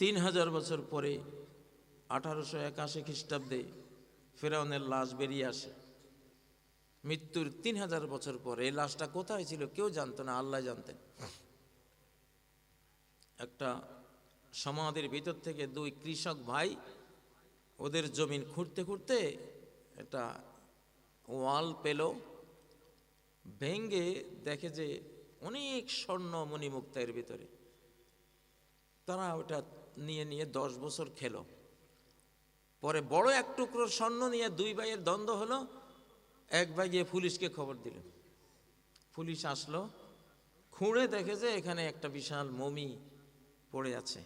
3000 বছর পরে 1881 খ্রিস্টাব্দে ফেরাউনের লাশ বেরিয়ে আসে। মৃত্যুর 3000 বছর পরে এই লাশটা কোথায় ছিল কেউ জানতো না, আল্লাহ জানতেন। একটা সমাধির ভিতর থেকে দুই কৃষক ভাই ওদের জমিন খুঁড়তে খুঁড়তে একটা ওয়াল পেল, ভেঙ্গে দেখে যে অনেক স্বর্ণ মণিমুক্তা এর ভিতরে। তারা ওটা নিয়ে নিয়ে 10 বছর খেলো। পরে বড় এক টুকরো স্বর্ণ নিয়ে দুই ভাইয়ের দ্বন্দ্ব হলো। এক ভাই গিয়ে পুলিশকে খবর দিল। পুলিশ আসলো, খুঁড়ে দেখে যে এখানে একটা বিশাল মমি পড়ে আছে।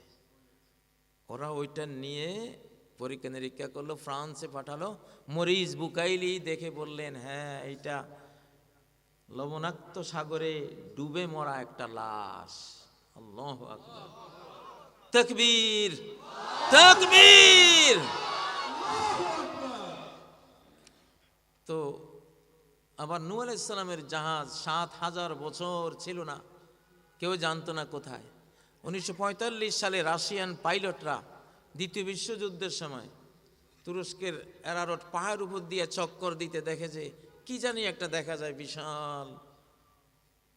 ওরা ওইটা নিয়ে পরীক্ষা নিরীক্ষা করলো, ফ্রান্সে পাঠালো। মরিস বুকাইলি দেখে বললেন, হ্যাঁ এইটা লবণাক্ত সাগরে ডুবে মরা একটা লাশ। আল্লাহু আকবার, তাকবীর তাকবীর। তো আবার নূহ আলাইহিস সালামের জাহাজ 7000 বছর ছিল না, কেউ জানতো না কোথায়। 1945 সালে রাশিয়ান পাইলটরা দ্বিতীয় বিশ্বযুদ্ধের সময় তুরস্কের এরারট পাহাড়ের উপর দিয়ে চক্কর দিতে দেখে যে কি জানি একটা দেখা যায়, বিশাল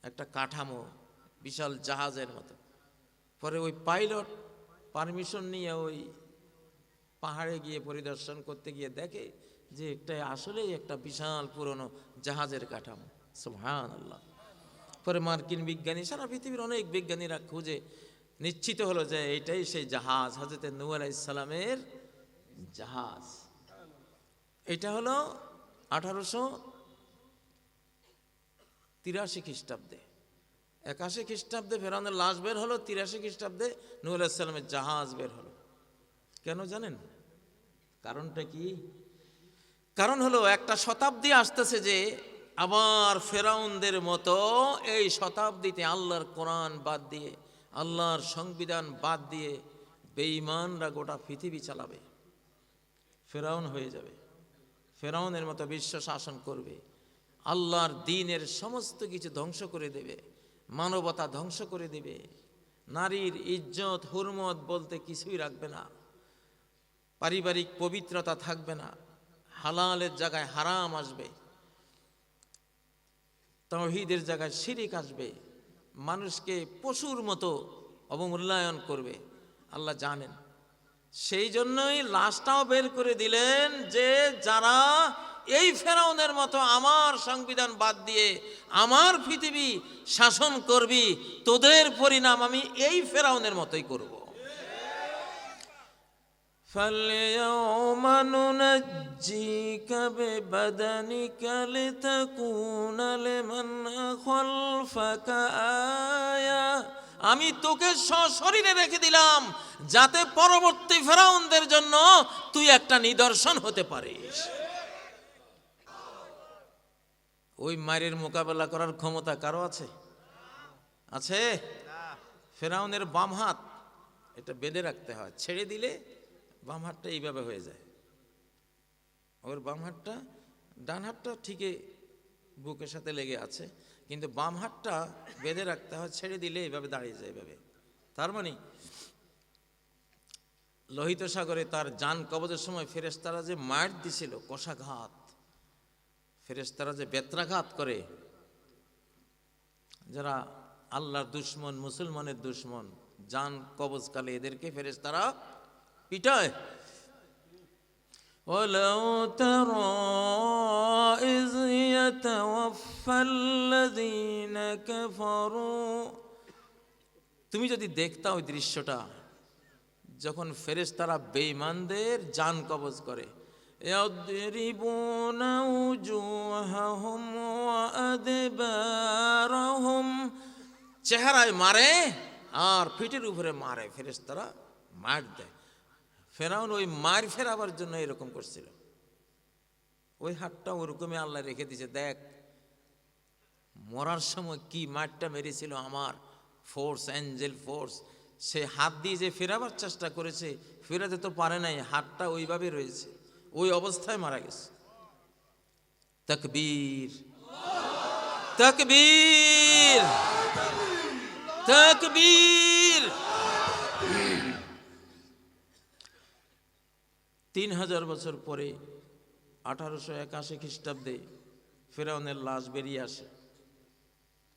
একটা কাঠামো, বিশাল জাহাজের মতো। পরে ওই পাইলট পারমিশন নিয়ে ওই পাহাড়ে গিয়ে পরিদর্শন করতে গিয়ে দেখে যে এটা আসলেই একটা বিশাল পুরনো জাহাজের কাঠামো। সুবহানাল্লাহ। পরে মার্কিন বিজ্ঞানী, সারা পৃথিবীর অনেক বিজ্ঞানীরা খুঁজে নিশ্চিত হলো যে এটাই সেই জাহাজ, হযরত নূহ আলাইহিস সালামের জাহাজ। এটা হলো 1883 খ্রিস্টাব্দে। 81 খ্রিস্টাব্দে ফেরাউনের লাশ বের হলো, 83 খ্রিস্টাব্দে নূহ আলাইহিস সালামের জাহাজ বের হলো। কেন জানেন কারণটা কি? কারণ হলো একটা শতাব্দী আসতেছে যে আবার ফেরাউনদের মতো এই শতাব্দীতে আল্লাহর কোরআন বাদ দিয়ে, আল্লাহর সংবিধান বাদ দিয়ে বেঈমানরা গোটা পৃথিবী চালাবে। ফেরাউন হয়ে যাবে, ফেরাউনের মতো বিশ্ব শাসন করবে, আল্লাহর দ্বীনের সমস্ত কিছু ধ্বংস করে দেবে, মানবতা ধ্বংস করে দেবে, নারীর ইজ্জত হুরমত বলতে কিছুই রাখবে না, পারিবারিক পবিত্রতা থাকবে না, হালালের জায়গায় হারাম আসবে, তাওহীদের জায়গায় শিরিক আসবে, মানুষকে পশুর মতো অবমূল্যায়ন করবে। আল্লাহ জানেন, সেই জন্যই লাশটাও বের করে দিলেন যে যারা এই ফেরাউনের মতো আমার সংবিধান বাদ দিয়ে আমার পৃথিবী শাসন করবি, তোদের পরিণাম আমি এই ফেরাউনের মতোই করব। فَالْيَوْمَ نُنَجِّيكَ بِبَدَنِكَ لِتَكُونَ لِمَنْ خَلْفَكَ آيَةً। আমি তোকে সশরীরে রেখে দিলাম যাতে পরবর্তী ফেরাউনদের জন্য তুই একটা নিদর্শন হতে পারিস। ওই মায়ের মোকাবেলা করার ক্ষমতা কারো আছে? আছে? ফেরাউনের বাম হাত এটা বেঁধে রাখতে হয়, ছেড়ে দিলে বাম হাতটা এইভাবে হয়ে যায়। ওর বাম হাতটা, ডান হাতটা ঠিকই বুকের সাথে লেগে আছে, কিন্তু বাম হাতটা বেঁধে রাখতে হয়, ছেড়ে দিলে এইভাবে দাঁড়িয়ে যায় এইভাবে। তার মানে লোহিত সাগরে তার জান কবজের সময় ফেরেশতারা যে মার দিছিল, কষাঘাত, ফেরেশতারা যে বেত্রাঘাত করে, যারা আল্লাহর দুশ্মন, মুসলমানের দুশ্মন, জান কবজকালে এদেরকে ফেরেশতারা পিটায়। ওয়ালাউ তারা ইয ইয়াতাওয়াফাল্লাযীনা কাফারু, তুমি যদি দেখতা ওই দৃশ্যটা যখন ফেরেশতারা বেঈমানদের জান কবজ করে। ইয়াদরিবুনা উজুহাহুম ওয়া আদবারহুম, চেহারায় মারে আর পিঠের উপরে মারে, ফেরেশতারা মার দেয়। ফেরাউন ওই মার ফেরাবার জন্য এরকম করছিল। ওই হাতটা ওরকমই আল্লাহ রেখে দিয়েছে। দেখ মরার সময় কি মারটা মেরেছিল আমার ফোর্স, অ্যাঞ্জেল ফোর্স, সে হাত দিয়ে যে ফেরাবার চেষ্টা করেছে, ফেরাতে তো পারে নাই, হাতটা ওইভাবে রয়েছে, ওই অবস্থায় মারা গেছে। তাকবীর তাকবীর তাকবীর। 3000 বছর পরে 1881 খ্রিস্টাব্দে ফেরাউনের লাশ বেরিয়ে আসে।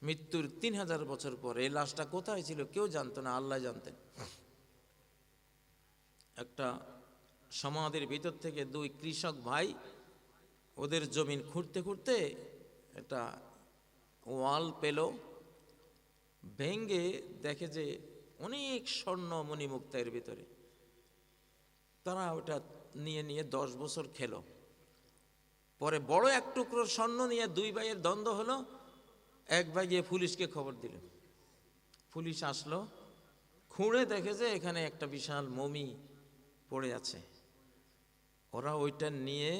মৃত্যুর 3000 বছর পরে এই লাশটা কোথায় ছিল কেউ জানতো না, আল্লাহ জানতেন। একটা সমাধির ভিতর থেকে দুই কৃষক ভাই ওদের জমিন খুঁড়তে খুঁড়তে একটা ওয়াল পেল, ভেঙ্গে দেখে যে অনেক স্বর্ণ মণিমুক্তা এর ভিতরে। তারা ওটা নিয়ে নিয়ে 10 বছর খেলো। পরে বড় এক টুকরো স্বর্ণ নিয়ে দুই ভাইয়ের দ্বন্দ্ব হলো। এক ভাই গিয়ে পুলিশকে খবর দিল। পুলিশ আসলো, খুঁড়ে দেখে যে এখানে একটা বিশাল মমি পড়ে আছে। ওরা ওইটা নিয়ে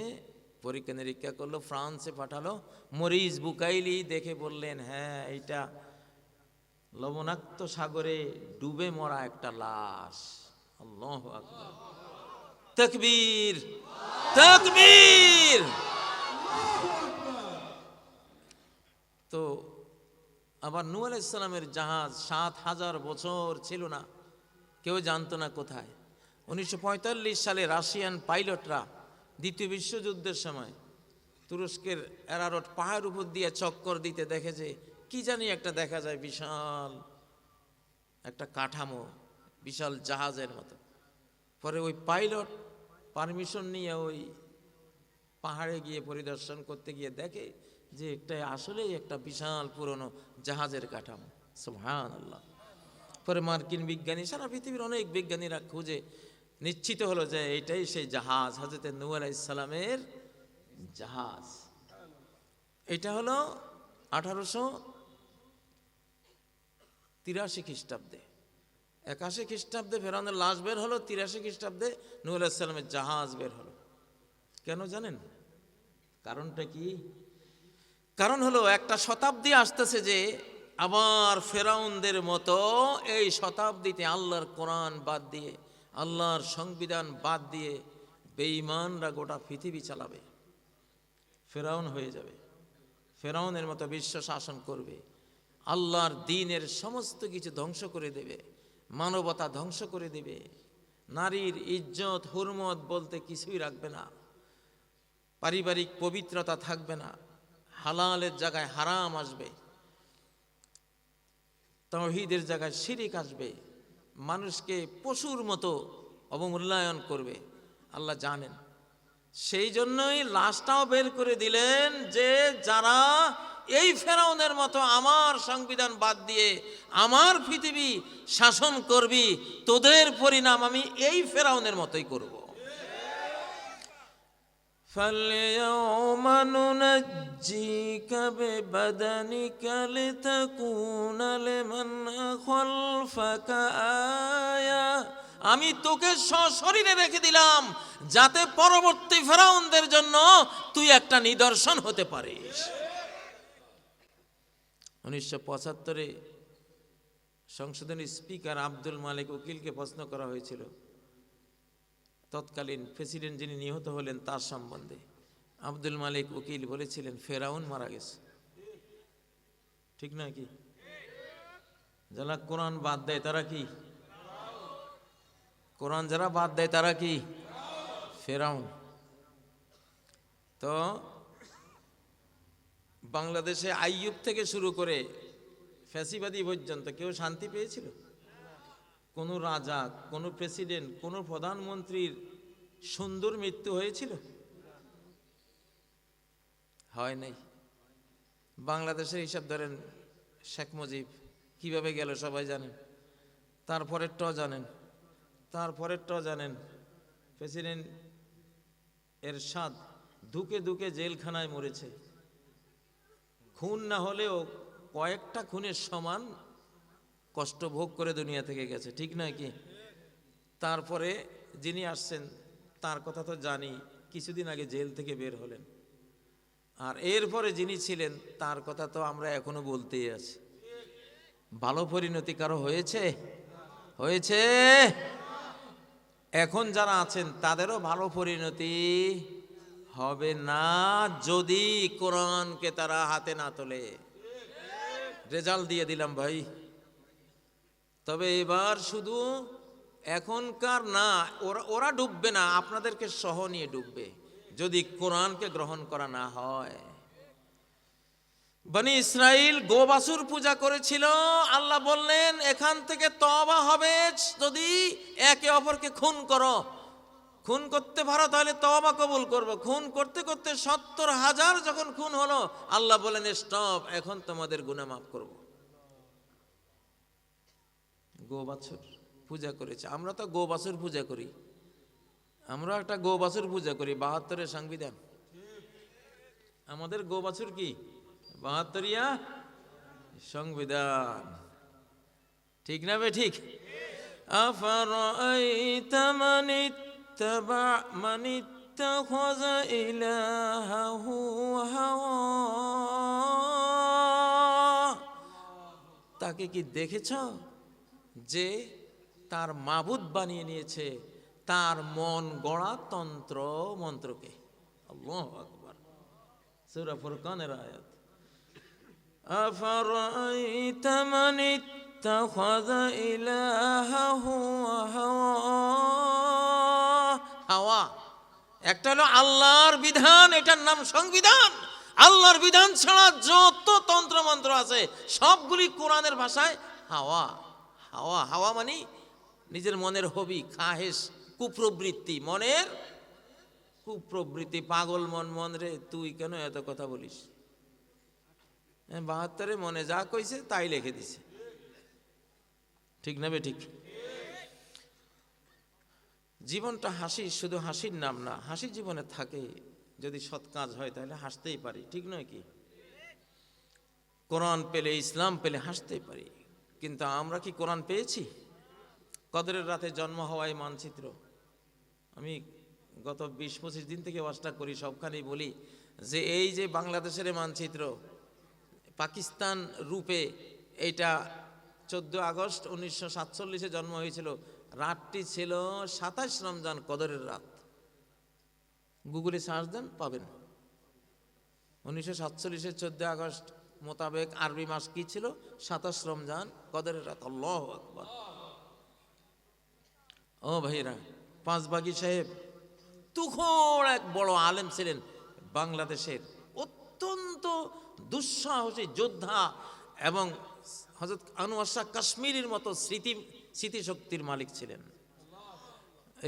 পরীক্ষা নিরীক্ষা করলো, ফ্রান্সে পাঠালো। মরিস বুকাইলি দেখে বললেন, হ্যাঁ এইটা লবণাক্ত সাগরে ডুবে মরা একটা লাশ। আল্লাহু আকবার, তাকবীর তাকবীর। তো আবার নূহ আলাইহিস সালামের জাহাজ 7000 বছর ছিল না, কেউ জানতো না কোথায়। 1945 সালে রাশিয়ান পাইলটরা দ্বিতীয় বিশ্বযুদ্ধের সময় তুরস্কের এরারট পাহাড়ের উপর দিয়ে চক্কর দিতে দেখে যে কি জানি একটা দেখা যায়, বিশাল একটা কাঠামো, বিশাল জাহাজের মতো। পরে ওই পাইলট পারমিশন নিয়ে ওই পাহাড়ে গিয়ে পরিদর্শন করতে গিয়ে দেখে যে এটা আসলেই একটা বিশাল পুরনো জাহাজের কাঠামো। সুবহানাল্লাহ। পরে মার্কিন বিজ্ঞানী, সারা পৃথিবীর অনেক বিজ্ঞানীরা খুঁজে নিশ্চিত হলো যে এটাই সেই জাহাজ, হযরত নূহ আলাইহিস সালামের জাহাজ। এটা হলো 1883 খ্রিস্টাব্দে। 81 খ্রিস্টাব্দে ফেরাউনের লাশ বের হলো, 83 খ্রিস্টাব্দে নূহ আলাইহিস সালামের জাহাজ বের হলো। কেন জানেন কারণটা কি? কারণ হলো একটা শতাব্দী আসতেছে যে আবার ফেরাউনদের মতো এই শতাব্দীতে আল্লাহর কোরআন বাদ দিয়ে, আল্লাহর সংবিধান বাদ দিয়ে বেঈমানরা গোটা পৃথিবী চালাবে। ফেরাউন হয়ে যাবে, ফেরাউনের মতো বিশ্ব শাসন করবে, আল্লাহর দ্বীনের সমস্ত কিছু ধ্বংস করে দেবে, মানবতা ধ্বংস করে দেবে, নারীর ইজ্জত হুরমত বলতে কিছুই রাখবে না, পারিবারিক পবিত্রতা থাকবে না, হালালের জায়গায় হারাম আসবে, তাওহীদের জায়গায় শিরিক আসবে, মানুষকে পশুর মতো অবমূল্যায়ন করবে। আল্লাহ জানেন, সেই জন্যই লাশটাও বের করে দিলেন যে যারা এই ফেরাউনের মতো আমার সংবিধান বাদ দিয়ে আমার পৃথিবী শাসন করবি, তোদের পরিণাম আমি এই ফেরাউনের মতোই করব। فَالْيَوْمَ نُنَجِّيكَ بِبَدَنِكَ لِتَكُونَ لِمَنْ خَلْفَكَ آيَةً। আমি তোকে সশরীরে রেখে দিলাম যাতে পরবর্তী ফেরাউনদের জন্য তুই একটা নিদর্শন হতে পারিস। 1975-এ সংসদের স্পিকার আব্দুল মালিক উকিলকে প্রশ্ন করা হয়েছিল তৎকালীন প্রেসিডেন্ট যিনি নিহত হলেন তার সম্বন্ধে। আব্দুল মালিক উকিল বলেছিলেন ফেরাউন মারা গেছে। ঠিক না কি? যারা কোরআন বাদ দেয় তারা কি? কোরআন যারা বাদ দেয় তারা কি? ফেরাউন। তো বাংলাদেশে আইয়ুব থেকে শুরু করে ফ্যাসিবাদী পর্যন্ত কেউ শান্তি পেয়েছিল? কোনো রাজা, কোনো প্রেসিডেন্ট, কোনো প্রধানমন্ত্রীর সুন্দর মৃত্যু হয়েছিল? হয় নাই। বাংলাদেশের হিসাব ধরেন, শেখ মুজিব কিভাবে গেল সবাই জানেন, তারপরেরটাও জানেন, তারপরেরটাও জানেন। প্রেসিডেন্ট এরশাদ ধুকে ধুকে জেলখানায় মরেছে, খুন না হলেও কয়েকটা খুনের সমান কষ্ট ভোগ করে দুনিয়া থেকে গেছে। ঠিক নয় কি? তারপরে যিনি আসছেন তার কথা তো জানি, কিছুদিন আগে জেল থেকে বের হলেন। আর এরপরে যিনি ছিলেন তার কথা তো আমরা এখনো বলতেই আছি। ভালো পরিণতি কারো হয়েছে? হয়েছে? এখন যারা আছেন তাদেরও ভালো পরিণতি হবে না যদি কোরআনকে তারা হাতে না তোলে। রেজাল্ট দিয়ে দিলাম ভাই। তবে এবার শুধু এখনকার না, ওরা ডুববে না, আপনাদেরকে সহ নিয়ে ডুববে যদি কোরআনকে গ্রহণ করা না হয়। বনি ইসরাইল গোবাছুর পূজা করেছিল, আল্লাহ বললেন এখান থেকে তওবা হবে যদি একে অপরকে খুন করো। খুন করতে পারো তাহলে তওবা কবুল করব। খুন করতে করতে 70,000 যখন খুন হলো, আল্লাহ বলেন স্টপ, এখন তোমাদের গুনাহ মাফ করব। গোবাছুর পূজা করেছে, আমরা তো গোবাছুর পূজা করি। আমরা একটা গোবাছুর পূজা করি, 72-এর সংবিধান। আমাদের গোবাছুর কি 72ইয়া সংবিধান, ঠিক না বে ঠিক? আফারাআইতা মান ইত্তাখাযা ইলাহাহু হাওয়া, তাকে কি দেখেছ যে তার মাবুদ বানিয়ে নিয়েছে তার মন গড়া তন্ত্র মন্ত্রকে। আল্লাহু আকবার, সূরা ফুরকানের আয়াত। আফারাআইতা মান ইত্তাখাযা ইলাহাহু হাওয়া, হাওয়া একটা হলো আল্লাহর বিধান, এটার নাম সংবিধান। আল্লাহর বিধান ছাড়া যত তন্ত্র মন্ত্র আছে সবগুলি কোরআনের ভাষায় হাওয়া। হাওয়া হাওয়া মানে নিজের মনের হবি, খাহেশ, কুপ্রবৃত্তি, মনের কুপ্রবৃত্তি। পাগল মন, মন রে তুই কেন এত কথা বলিস? 72-এ মনে যা কইছে তাই লিখে দিছে, ঠিক না বে ঠিক? জীবনটা হাসি, শুধু হাসির নাম না, হাসি জীবনে থাকে যদি সৎ কাজ হয় তাহলে হাসতেই পারি, ঠিক নয় কি? কোরআন পেলে, ইসলাম পেলে হাসতেই পারি। কিন্তু আমরা কি কোরআন পেয়েছি? কদরের রাতে জন্ম হওয়ায় মানচিত্র। আমি গত 20-25 দিন থেকে ওয়াজটা করি, সবখানেই বলি যে এই যে বাংলাদেশের মানচিত্র, পাকিস্তান রূপে এইটা 14 আগস্ট 1947-এ জন্ম হয়েছিল। রাতটি ছিল 27 রমজান, কদরের রাত। গুগলে সার্চ দেন পাবেন। 1947-এর 14 আগস্ট মোতাবেক আরবি মাস কি ছিল? 27 রমজান, কদরের রাত। আল্লাহু আকবার। ও ভাইরা, পাঁচবাগি সাহেব তুখোড় এক বড় আলেম ছিলেন বাংলাদেশের, অত্যন্ত দুঃসাহসী যোদ্ধা এবং হযরত আনোয়ার শাহ কাশ্মীরের মতো স্মৃতিশক্তির মালিক ছিলেন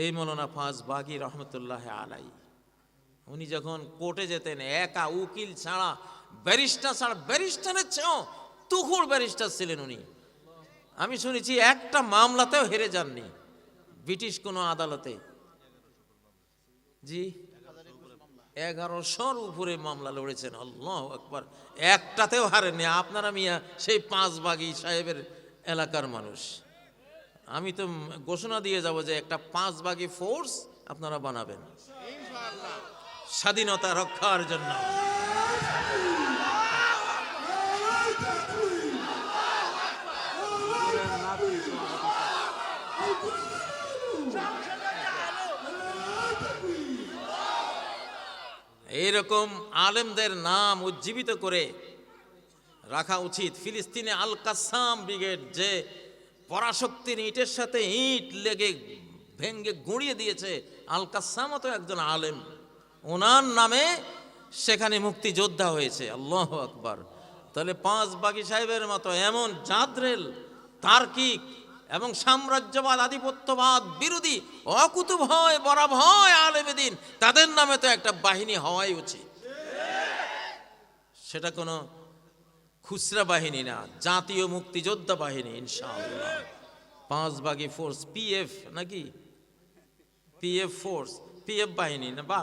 এই মৌলানা পাঁচবাগি রহমতুল্লাহ আলাই। উনি যখন কোর্টে যেতেন, একা, উকিল ছাড়া, ব্যারিস্টার ছাড়া, ব্যারিস্টারের চেয়েও তুখোড় ব্যারিস্টার ছিলেন উনি। আমি শুনেছি একটা মামলাতেও হেরে যাননি ব্রিটিশ কোনো আদালতে। জি, 1100-র উপরে মামলা লড়েছেন। আল্লাহু আকবার, একটাতেও হারেননি। আপনারা মিয়া সেই পাঁচবাগি সাহেবের এলাকার মানুষ। আমি তো ঘোষণা দিয়ে যাব যে একটা পাঁচবাগি ফোর্স আপনারা বানাবেন স্বাধীনতা রক্ষার জন্য। এইরকম আলেমদের নাম উজ্জীবিত করে রাখা উচিত। ফিলিস্তিনে আল কাসাম ব্রিগেড যে পরাশক্তির ইটের সাথে ইট লেগে ভেঙ্গে গুঁড়িয়ে দিয়েছে, আল কাসামও তো একজন আলেম, ওনার নামে সেখানে মুক্তিযোদ্ধা হয়েছে। আল্লাহু আকবার। তাহলে পাঁচবাগি সাহেবের মতো এমন জাদরেল, তার্কিক এবং সাম্রাজ্যবাদ, আধিপত্যবাদ বিরোধী, অকুতভয় বরাভয় আলেম দ্বীন, তাদের নামে তো একটা বাহিনী হওয়াই উচিত। সেটা কোনো খুচরা বাহিনী না, জাতীয় মুক্তিযোদ্ধা বাহিনী ইনশাআল্লাহ। পাঁচবাগি ফোর্স, পিএফ নাকি? পিএফ ফোর্স, পিএফ বাহিনী না, বা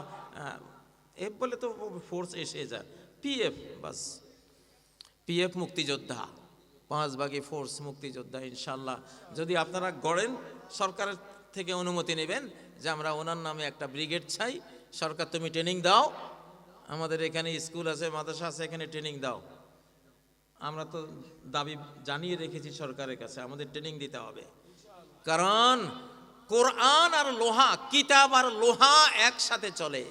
এফ বলে তো ফোর্স এসে যায়, পিএফ বাস, পিএফ মুক্তিযোদ্ধা, পাঁচবাগি ফোর্স মুক্তিযোদ্ধা ইনশাআল্লাহ। যদি আপনারা গড়েন, সরকারের থেকে অনুমতি নেবেন যে আমরা ওনার নামে একটা ব্রিগেড চাই। সরকার তুমি ট্রেনিং দাও, আমাদের এখানে স্কুল আছে, মাদ্রাসা আছে, এখানে ট্রেনিং দাও। আমরা তো দাবি জানিয়ে রেখেছি সরকারের কাছে, আমাদের ট্রেনিং দিতে হবে। কারণ কোরআন আর লোহা, কিতাব আর লোহা একসাথে চলে।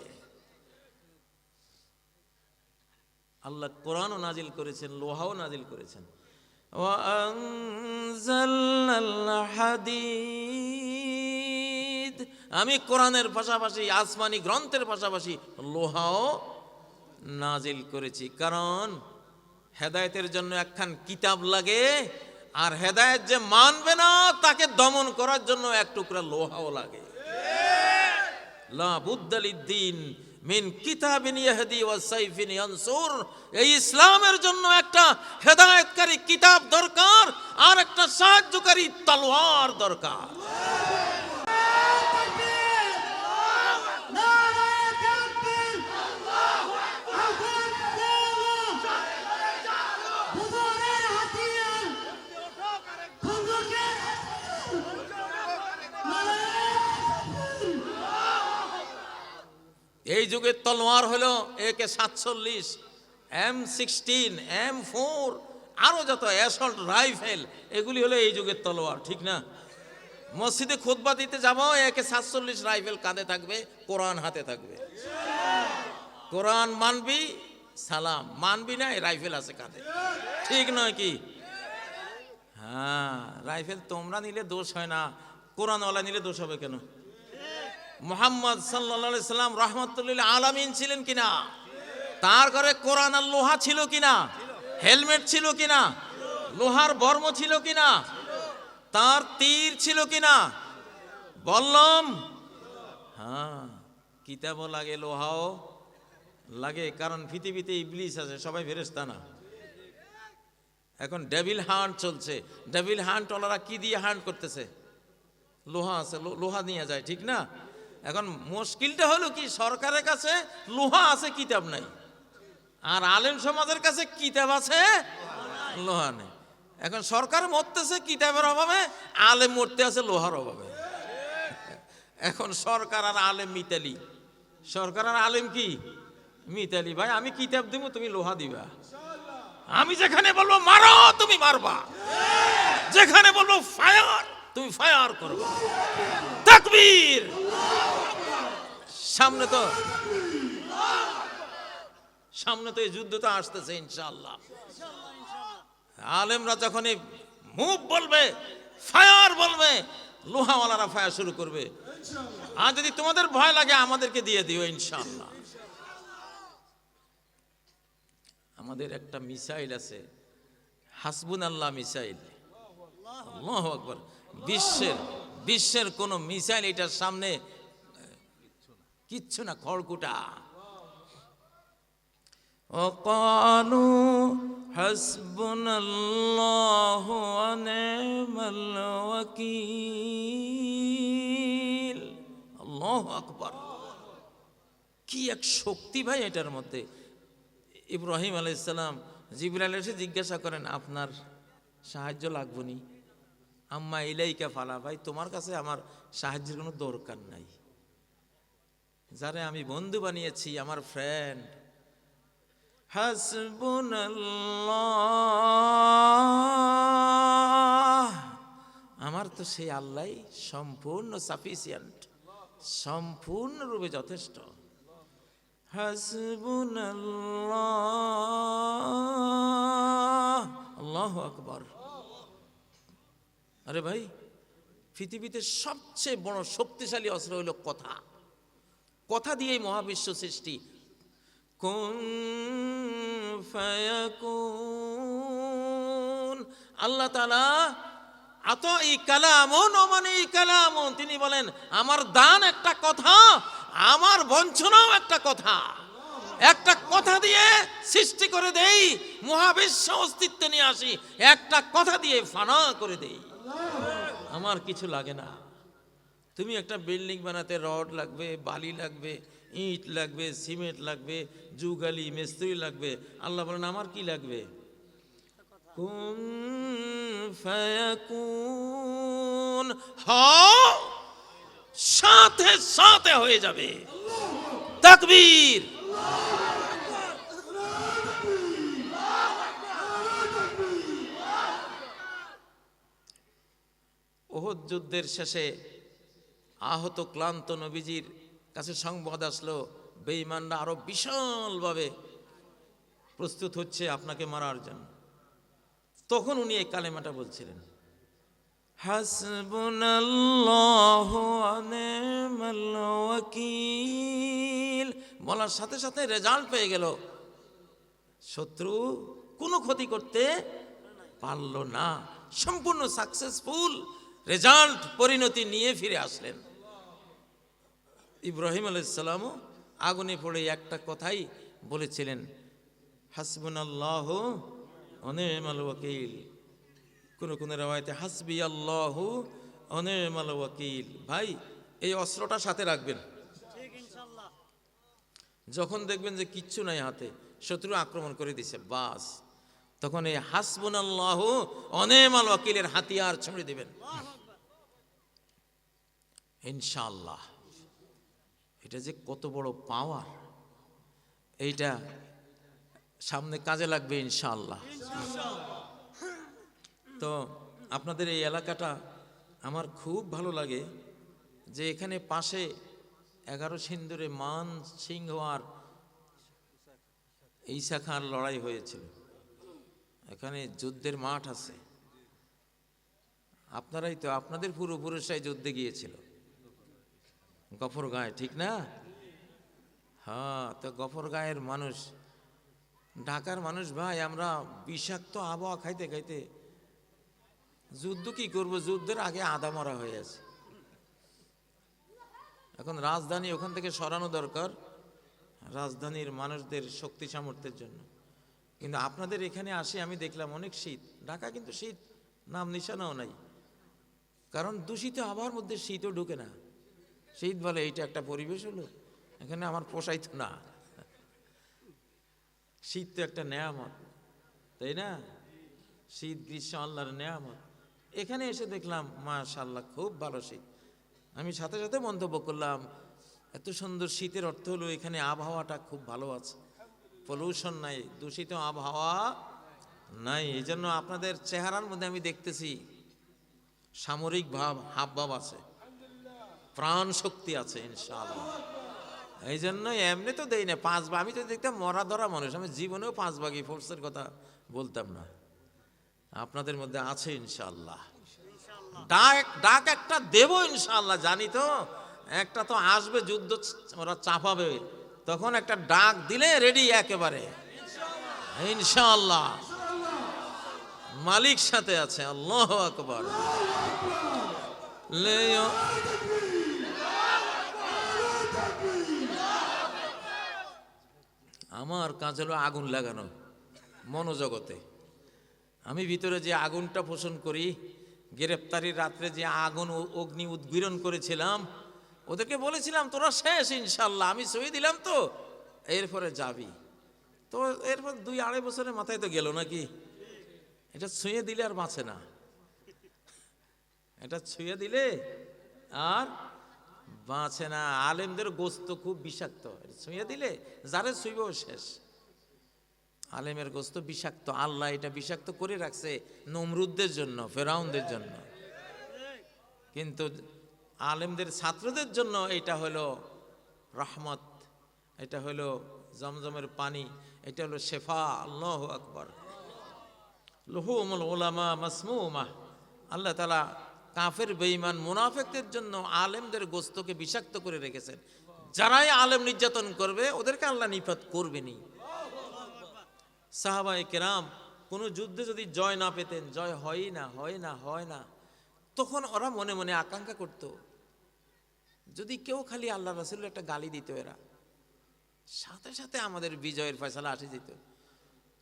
আল্লাহ কোরআনও নাজিল করেছেন, লোহাও নাজিল করেছেন। ওয়া আনজালনাল হাদীদ আমি কোরআনের পাশাপাশি আসমানি গ্রন্থের পাশাপাশি লোহাও নাজিল করেছি। কারণ হেদায়েতের জন্য একখান কিতাব লাগে, আর হেদায়েত যে মানবে না তাকে দমন করার জন্য এক টুকরা লোহাও লাগে। লা বুদ্দা লিদ্দিন মিন কিতাবিন ইয়াহদি ওয়া সাইফিন ইয়ানসুর। এই ইসলামের জন্য একটা হেদায়েতকারী কিতাব দরকার, আর একটা সাহায্যকারী তলোয়ার দরকার। এই যুগের তলোয়ার হলো AK-47, M16, M4, আরো যত অ্যাসল্ট রাইফেল, এগুলি হলো এই যুগের তলোয়ার, ঠিক না? মসজিদে খুতবা দিতে যাব, AK-47 রাইফেল কাঁধে থাকবে, কোরআন হাতে থাকবে। কোরআন মানবি সালাম, মানবি না রাইফেল আছে কাঁধে, ঠিক নয় কি? হ্যাঁ, রাইফেল তোমরা নিলে দোষ হয় না, কোরআনওয়ালা নিলে দোষ হবে কেন? মুহাম্মদ সাল্লাল্লাহু আলাইহি সাল্লাম রাহমাতুল্লিল আলামিন ছিলেন কিনা? তার ঘরে কোরআন আর লোহা ছিল কিনা? হেলমেট ছিল কিনা? লোহার বর্ম ছিল কিনা? তার তীর ছিল কিনা? বললাম হ্যাঁ, কিতাবও লাগে, লোহাও লাগে। কারণ পৃথিবীতে ইবলিস আছে, সবাই ফেরেশতা না। এখন ডেভিল হান্ট চলছে। ডেভিল হান্ট ওনারা কি দিয়ে হান্ট করতেছে? লোহা আছে, লোহা নিয়ে যায়, ঠিক না? এখন মুশকিলটা হলো কি, সরকারের কাছে লোহা আছে, কিতাব নাই, আর আলেম সমাজের কাছে কিতাব আছে, লোহা নেই। এখন সরকার মরতেছে কিতাবের অভাবে, আলেম মরতে আছে লোহার অভাবে। এখন সরকার আর আলেম মিতালি। সরকার আর আলেম কি মিতালি? ভাই আমি কিতাব দিব, তুমি লোহা দিবা। আমি যেখানে বলবো মারো, তুমি মারবা। যেখানে বলবো ফায়ার, তুমি ফায়ার করবা। তাকবীর! সামনে তো এই যুদ্ধ তো আসতেছে ইনশাআল্লাহ। আলেমরা যখন মুভ বলবে, ফায়ার বলবে, লোহাওয়ালারা ফায়ার শুরু করবে। আর যদি তোমাদের ভয় লাগে আমাদেরকে দিয়ে দিও ইনশাআল্লাহ। আমাদের একটা মিসাইল আছে, হাসবুনাল্লাহ মিসাইল। আল্লাহু আকবার! বিশ্বের কোন মিসাইল এটার সামনে কিচ্ছু না, খড়কুটা। ওয়াকালু হাসবুনাল্লাহু ওয়া নি'মাল ওয়াকিল। আল্লাহু আকবার! কি এক শক্তি ভাই এটার মধ্যে। ইব্রাহিম আলাইহিস সালাম জিবরাইল এসে জিজ্ঞাসা করেন, আপনার সাহায্য লাগবনি? আম্মা ইলাইকা ফালা, ভাই তোমার কাছে আমার সাহায্যের কোনো দরকার নাই। যারে আমি বন্ধু বানিয়েছি, আমার ফ্রেন্ড, হাসবুনাল্লাহ, আমার তো সেই আল্লাহ সম্পূর্ণ সাফিসিয়েন্ট, সম্পূর্ণরূপে যথেষ্ট। হাসবুনাল্লাহ, আল্লাহু আকবার! আরে ভাই, পৃথিবীতে সবচেয়ে বড় শক্তিশালী অস্ত্র হইল কথা। কথা দিয়েই মহাবিশ্ব সৃষ্টি। কুন ফায়াকুন। আল্লাহ তাআলা আতাই কালামুন ওয়া মানি কালামুন, তিনি বলেন আমার দান একটা কথা, আমার বঞ্চনাও একটা কথা। একটা কথা দিয়ে সৃষ্টি করে দেই, মহাবিশ্ব অস্তিত্ব নিয়ে আসি। একটা কথা দিয়ে ফানা করে দেই। আমার কিছু লাগে না। তুমি একটা বিল্ডিং বানাতে রড লাগবে, বালি লাগবে, ইট লাগবে, সিমেন্ট লাগবে, যুগালি মিস্ত্রি লাগবে। আল্লাহ বলেন আমার কি লাগবে? কুন ফায়াকুন, হও, সাথে সাথে হয়ে যাবে। তাকবীর! উহুদ যুদ্ধের শেষে আহত ক্লান্ত নবীজির কাছে সংবাদ আসলো, বেঈমানরা আরো বিশালভাবে প্রস্তুত হচ্ছে আপনাকে মারার জন্য। তখন উনি এই কালেমাটা বলছিলেন, হাসবুনাল্লাহু ওয়া নি'মাল ওয়াকিল বলার সাথে সাথে রেজাল্ট পেয়ে গেল, শত্রু কোনো ক্ষতি করতে পারল না, সম্পূর্ণ সাকসেসফুল রেজাল্ট পরিণতি নিয়ে ফিরে আসলেন। ইব্রাহিম আলাইহিস সালামও আগুনে পড়ে একটা কথাই বলেছিলেন, হাসবুনাল্লাহু ওয়া নি'মাল ওয়াকিল। কোন রাওয়ায়াতে হাসবি আল্লাহু ওয়া নি'মাল ওয়াকিল। ভাই এই অস্ত্রটা সাথে রাখবেন, যখন দেখবেন যে কিচ্ছু নাই হাতে, শত্রু আক্রমণ করে দিছে, বাস তখন এই হাসবুনাল্লাহু ওয়া নি'মাল ওয়াকিলের হাতিয়ার ছুঁড়ে দিবেন ইনশাআল্লাহ। এটা যে কত বড় পাওয়ার, এইটা সামনে কাজে লাগবে ইনশাআল্লাহ। তো আপনাদের এই এলাকাটা আমার খুব ভালো লাগে, যে এখানে পাশে 11 সিন্দুরে মান সিংহ আর ঈসা খান লড়াই হয়েছিল, এখানে যুদ্ধের মাঠ আছে। আপনারাই তো, আপনাদের পূর্বপুরুষরাই যুদ্ধে গিয়েছিল গফরগাঁয়ে, ঠিক না? হ্যাঁ, তো গফরগাঁয়ের মানুষ, ঢাকার মানুষ ভাই, আমরা বিষাক্ত আবহাওয়া খাইতে খাইতে যুদ্ধ কি করব, যুদ্ধের আগে আধা মরা হয়ে আছে। এখন রাজধানী ওখান থেকে সরানো দরকার, রাজধানীর মানুষদের শক্তি সামর্থ্যের জন্য। কিন্তু আপনাদের এখানে আসে আমি দেখলাম অনেক শীত, ঢাকা কিন্তু শীত নাম নিশানাও নাই, কারণ দূষিত আবহাওয়ার মধ্যে শীতও ঢুকে না। শীত বলে এইটা একটা পরিবেশ হলো, এখানে আমার পোষাইতো না। শীত তো একটা নেয়ামত, তাই না? শীত গ্রীষ্ম আল্লাহর নেয়ামত। এখানে এসে দেখলাম মাশাআল্লাহ খুব ভালো শীত। আমি সাথে সাথে মন্তব্য করলাম, এত সুন্দর শীতের অর্থ হলো এখানে আবহাওয়াটা খুব ভালো আছে, পলিউশন নাই, দূষিত আবহাওয়া নাই। এই জন্য আপনাদের চেহারার মধ্যে আমি দেখতেছি সামরিক ভাব, হাবভাব আছে, প্রাণ শক্তি আছে ইনশাআল্লাহ। এই জন্য এমনি তো দেই না 5 ভাগ, আমি তো দেখতাম মরা ধরা মানুষ, আমি জীবনেও 5 ভাগই ফোর্সের কথা বলতাম না। আপনাদের মধ্যে আছে ইনশাআল্লাহ। ডাক একটা দেব ইনশাআল্লাহ, জানি তো একটা তো আসবে, যুদ্ধ ওরা চাপাবে, তখন একটা ডাক দিলে রেডি একেবারে ইনশাআল্লাহ। মালিক সাথে আছে, আল্লাহু আকবার। আমার কাজ হলো আগুন লাগানো মনোজগতে। আমি ভিতরে যে আগুনটা পোষণ করি, গ্রেপ্তারির রাত্রে যে আগুন অগ্নি উদ্গীরণ করেছিলাম, ওদেরকে বলেছিলাম তোরা শেষ ইনশাল্লাহ, আমি সই দিলাম তো, এরপরে যাবি। তো এরপর 2-2.5 বছরের মাথায় তো গেল নাকি, এটা ছুঁয়ে দিলে আর বাঁচে না, এটা ছুঁয়ে দিলে আর বাঁচে না। আলেমদের গোস্ত খুব বিষাক্ত, ছুঁয়ে দিলে যারে ছুঁইবেও শেষ। আলেমের গোস্ত বিষাক্ত, আল্লাহ এটা বিষাক্ত করে রাখছে নমরুদদের জন্য, ফেরাউনদের জন্য, কিন্তু আলেমদের ছাত্রদের জন্য এটা হলো রহমত, এটা হলো জমজমের পানি, এটা হলো শেফা। আল্লাহু আকবার। লুহুমুল উলামা মাসমুমা। আল্লাহ তাআলা কাফের বেঈমান মুনাফিকদের জন্য আলেমদের গোস্তকে বিষাক্ত করে রেখেছেন। যারাই আলেম নির্যাতন করবে ওদেরকে আল্লাহ নিপাত করবেনই। সাহাবায়ে কেরাম কোনো যুদ্ধে যদি জয় না পেতেন, জয় হয় না, তখন ওরা মনে মনে আকাঙ্ক্ষা করত, যদি কেউ খালি আল্লাহ রাসূলের একটা গালি দিত, এরা সাথে সাথে আমাদের বিজয়ের ফয়সালা আসে যেত।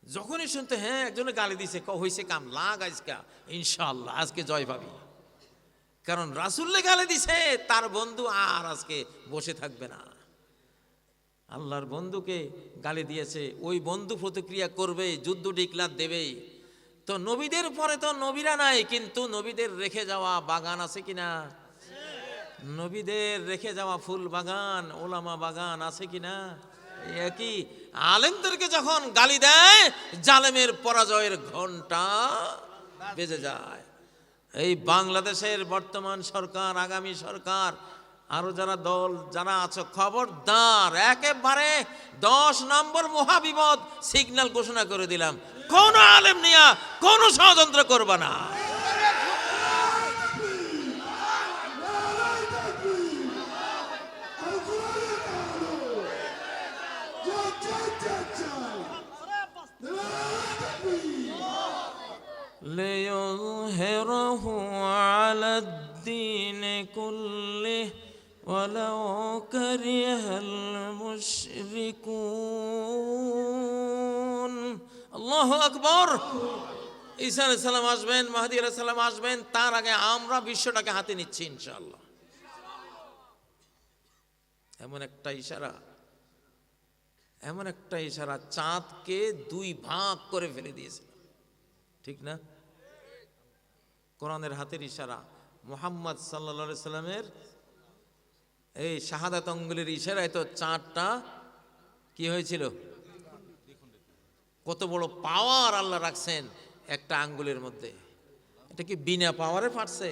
যখনই শুনতে হ্যাঁ একজনে গালি দিছে, হইছে কাম, লাগ আজকা ইনশাআল্লাহ আজকে জয় পাবি, কারণ রাসূলকে গালি দিছে, তার বন্ধু আর আজকে বসে থাকবে না। আল্লাহর বন্ধুকে গালি দিয়েছে, ওই বন্ধু প্রতিক্রিয়া করবে, যুদ্ধ ডিক্লার দেবে। তো নবীদের পরে তো নবীরা নাই, কিন্তু নবীদের রেখে যাওয়া বাগান আছে কিনা, নবীদের রেখে যাওয়া ফুল বাগান, ওলামা বাগান আছে কিনা। একই আলেমদেরকে যখন গালি দেয়, জালেমের পরাজয়ের ঘন্টা বেজে যায়। এই বাংলাদেশের বর্তমান সরকার, আগামী সরকার, আরো যারা দল যারা আছে, খবরদার, একেবারে 10 নম্বর মহাবিপদ সিগন্যাল ঘোষণা করে দিলাম, কোন আলেম নিয়া কোন ষড়যন্ত্র করবা না। الدين كله ولو كره المشركون আল্লাহু আকবার। ঈসা আলাইহিস সালাম আসবেন, মাহদী আলাইহিস সালাম আসবেন, তার আগে আমরা বিশ্বটাকে হাতে নিচ্ছি ইনশাআল্লাহ। এমন একটা ইশারা, এমন একটা ইশারা, চাঁদকে দুই ভাগ করে ফেলে দিয়েছে, ঠিক না? কোরআনের হাতের ইশারা, মুহাম্মদ সাল্লাল্লাহু আলাইহি সাল্লামের এই শাহাদাত আঙ্গুলের ইশারায় তো চাঁদটা কি হয়েছিল? কত বড় পাওয়ার আল্লাহ রাখছেন একটা আঙ্গুলের মধ্যে। এটা কি বিনা পাওয়ারে ফাটছে?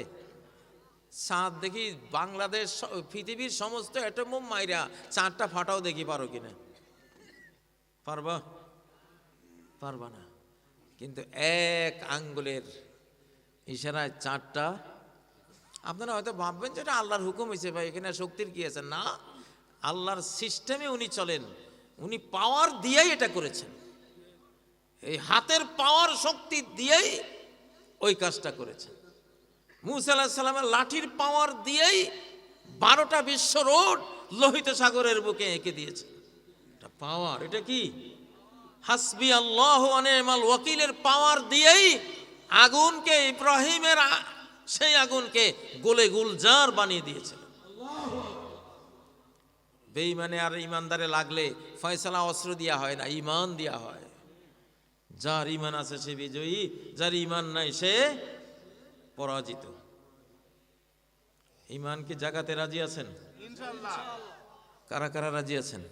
চাঁদ দেখি বাংলাদেশ, পৃথিবীর সমস্ত অ্যাটম মাইরা চাঁদটা ফাটাও দেখি, পারো কিনা? পারবা? পারবা না। কিন্তু এক আঙ্গুলের ইশারায় চাঁদটা, আপনারা হয়তো ভাববেন যে এটা আল্লাহর হুকুম হয়েছে, ভাই এখানে শক্তির কি আছে? না, আল্লাহর সিস্টেমে উনি চলেন, উনি পাওয়ার দিয়েই এটা করেছেন। এই হাতের পাওয়ার শক্তি দিয়েই ওই কাজটা করেছেন। মুসা আলাইহিস সালামের লাঠির পাওয়ার দিয়েই 12টা বিশ্ব রোড লোহিত সাগরের বুকে এঁকে দিয়েছে। এটা পাওয়ার। এটা কি? হাসবি আল্লাহু ওয়া নি'মাল ওয়াকিলের পাওয়ার দিয়েই আগুনকে, ইব্রাহিমের সেই আগুনকে গোলে গুলজার বানিয়ে দিয়েছিল। বেঈমানে আর ইমানদারে লাগলে ফয়সালা অস্ত্র দেওয়া হয় না, ইমান দেওয়া হয়। যার ইমান আছে সে বিজয়ী, যার ইমান নাই সে পরাজিত। ইমানকে জাগাতে রাজি আছেন? ইনশাআল্লাহ। কারা কারা রাজি আছেন?